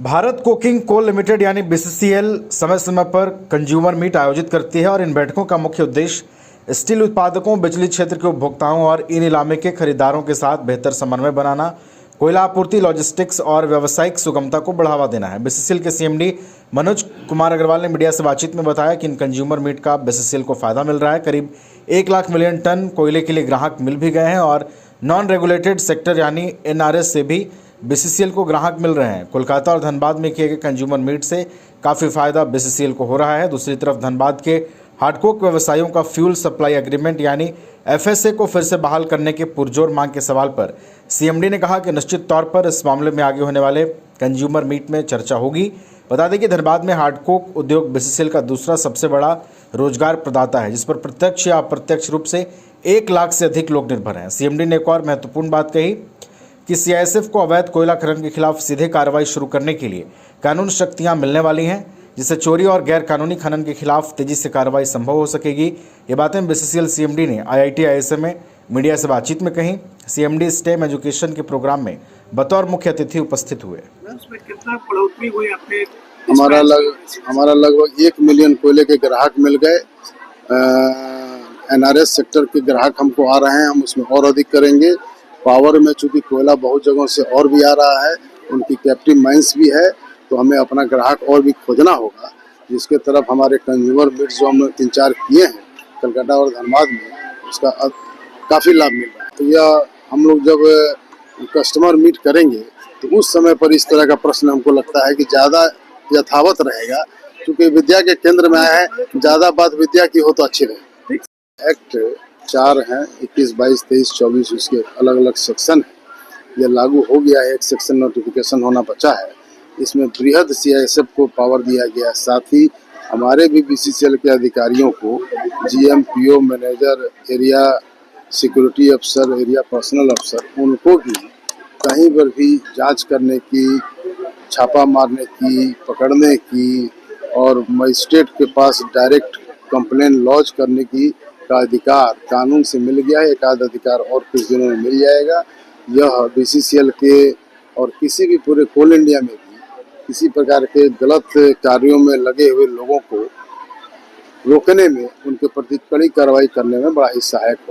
Bharat coking coal limited यानी BCCL समय समय पर कंज्यूमर मीट आयोजित करती है और इन बैठकों का मुख्य उद्देश्य स्टील उत्पादकों, बिजली क्षेत्र के उपभोक्ताओं और ई नीलामी के खरीदारों के साथ बेहतर समन्वय बनाना, कोयला आपूर्ति, लॉजिस्टिक्स और व्यावसायिक सुगमता को बढ़ावा देना है। बीसीसीएल के सीएमडी मनोज कुमार अग्रवाल ने मीडिया से बातचीत में बताया कि इन कंज्यूमर मीट का बीसीसीएल को फायदा मिल रहा है। करीब 1 लाख मिलियन टन कोयले के लिए ग्राहक मिल भी गए हैं और नॉन रेगुलेटेड सेक्टर यानी एनआरएस से भी बीसीसीएल को ग्राहक मिल रहे हैं। कोलकाता और धनबाद में किए गए कंज्यूमर मीट से काफ़ी फायदा बीसीसीएल को हो रहा है। दूसरी तरफ धनबाद के हार्डकोक व्यवसायियों का फ्यूल सप्लाई एग्रीमेंट यानी एफएसए को फिर से बहाल करने के पुरजोर मांग के सवाल पर सीएमडी ने कहा कि निश्चित तौर पर इस मामले में आगे होने वाले कंज्यूमर मीट में चर्चा होगी। बता दें कि धनबाद में हार्डकोक उद्योग बीसीसीएल का दूसरा सबसे बड़ा रोजगार प्रदाता है, जिस पर प्रत्यक्ष या अप्रत्यक्ष रूप से 1 लाख से अधिक लोग निर्भर हैं। सीएमडी ने एक और महत्वपूर्ण बात कही कि सीआईएसएफ को अवैध कोयला खनन के खिलाफ सीधे कार्रवाई शुरू करने के लिए कानून शक्तियां मिलने वाली हैं, जिससे चोरी और गैर कानूनी खनन के खिलाफ तेजी से कार्रवाई संभव हो सकेगी। ये बातें बीसीसीएल सीएमडी ने IIT-IISM में मीडिया से बातचीत में कही। सीएमडी स्टेम एजुकेशन के प्रोग्राम में बतौर मुख्य अतिथि उपस्थित हुए। कितना बढ़ोतरी हुई आपने? हमारा लगभग 1 मिलियन कोयले के ग्राहक मिल गए। एनआरएस सेक्टर के ग्राहक हमको आ रहे हैं, हम उसमें और अधिक करेंगे। पावर में चूंकि कोयला बहुत जगहों से और भी आ रहा है, उनकी कैप्टिव माइंस भी है, तो हमें अपना ग्राहक और भी खोजना होगा, जिसके तरफ हमारे कंज्यूमर मीट जो हमने 3-4 किए हैं कलकत्ता और धनबाद में, उसका काफ़ी लाभ मिल रहा है। तो यह हम लोग जब कस्टमर मीट करेंगे तो उस समय पर इस तरह का प्रश्न हमको लगता है कि ज़्यादा यथावत रहेगा, क्योंकि विद्या के केंद्र में आया है, ज़्यादा बात विद्या की हो तो अच्छी रहे। एक्ट 4 हैं, 21, 22, 23, 24, उसके अलग अलग सेक्शन है। यह लागू हो गया है, एक सेक्शन नोटिफिकेशन होना बचा है। इसमें बृहद सीआईएसएफ को पावर दिया गया है, साथ ही हमारे भी बीसीसीएल के अधिकारियों को GM, PO, manager, area security अफसर, एरिया पर्सनल अफसर, उनको भी कहीं पर भी जांच करने की, छापा मारने की, पकड़ने की और मजिस्ट्रेट के पास डायरेक्ट कंप्लेन लॉन्च करने की का अधिकार कानून से मिल गया है। एक आध अधिकार और कुछ दिनों में मिल जाएगा। यह बीसीसीएल के और किसी भी पूरे कोल इंडिया में भी किसी प्रकार के गलत कार्यों में लगे हुए लोगों को रोकने में, उनके प्रति कड़ी कार्रवाई करने में बड़ा ही सहायक हो।